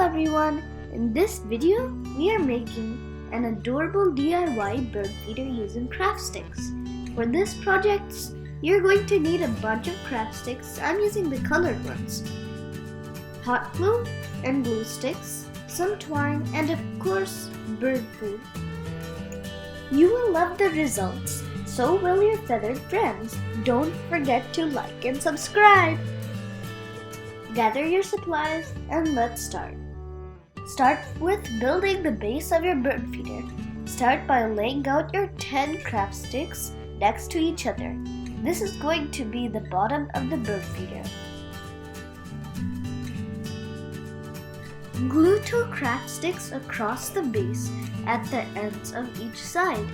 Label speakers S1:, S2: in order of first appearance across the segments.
S1: everyone! In this video, we are making an adorable DIY bird feeder using craft sticks. For this project, you're going to need a bunch of craft sticks. I'm using the colored ones, hot glue and glue sticks, some twine, and of course, bird food. You will love the results, so will your feathered friends. Don't forget to like and subscribe! Gather your supplies and let's start. Start with building the base of your bird feeder. Start by laying out your 10 craft sticks next to each other. This is going to be the bottom of the bird feeder. Glue 2 craft sticks across the base at the ends of each side.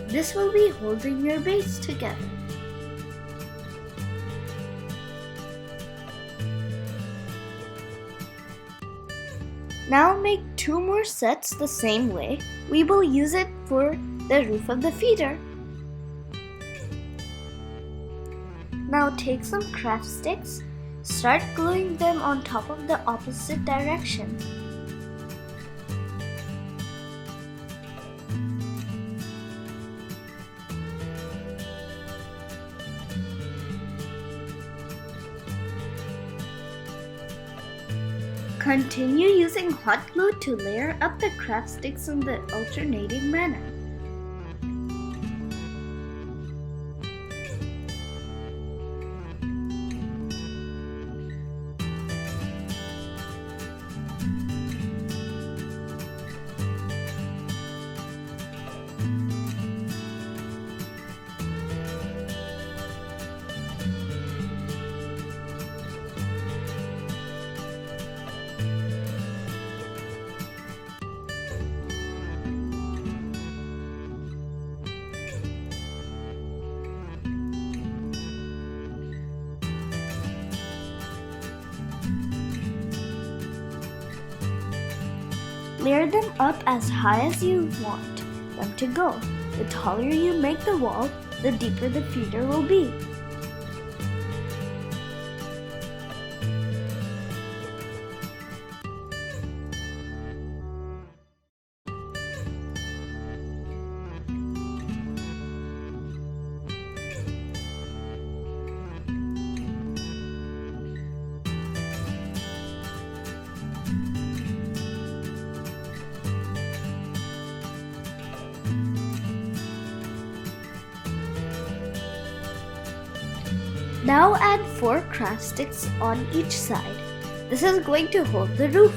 S1: This will be holding your base together. Now make 2 more sets the same way. We will use it for the roof of the feeder. Now take some craft sticks, start gluing them on top of the opposite direction. Continue using hot glue to layer up the craft sticks in the alternating manner. Layer them up as high as you want them to go. The taller you make the wall, the deeper the feeder will be. Now add 4 craft sticks on each side. This is going to hold the roof.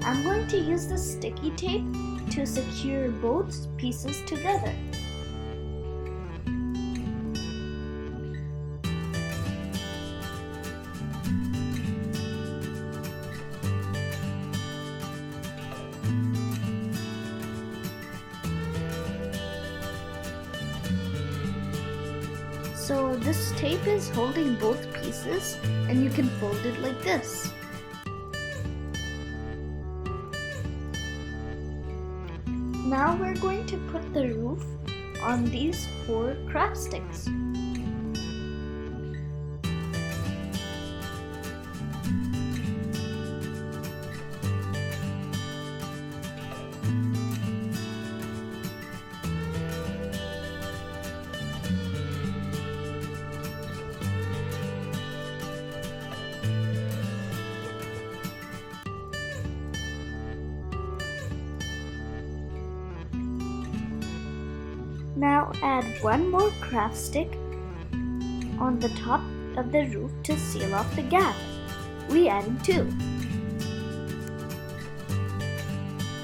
S1: I'm going to use the sticky tape to secure both pieces together. So this tape is holding both pieces and you can fold it like this. Now we're going to put the roof on these 4 craft sticks. Now add 1 more craft stick on the top of the roof to seal off the gap. We added 2.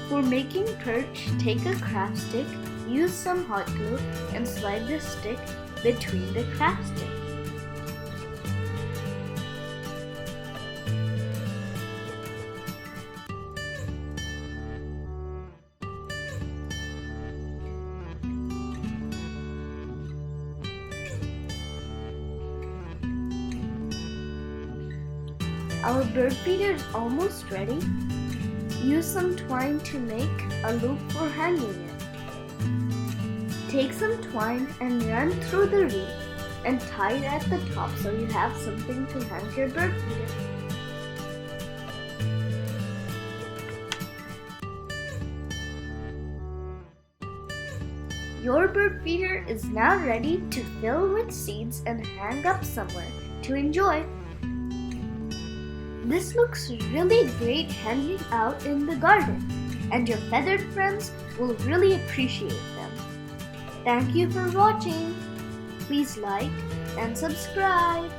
S1: For making perch, take a craft stick, use some hot glue, and slide the stick between the craft stick. Our bird feeder is almost ready. Use some twine to make a loop for hanging it. Take some twine and run through the reed and tie it at the top so you have something to hang your bird feeder. Your bird feeder is now ready to fill with seeds and hang up somewhere to enjoy. This looks really great hanging out in the garden, and your feathered friends will really appreciate them. Thank you for watching. Please like and subscribe.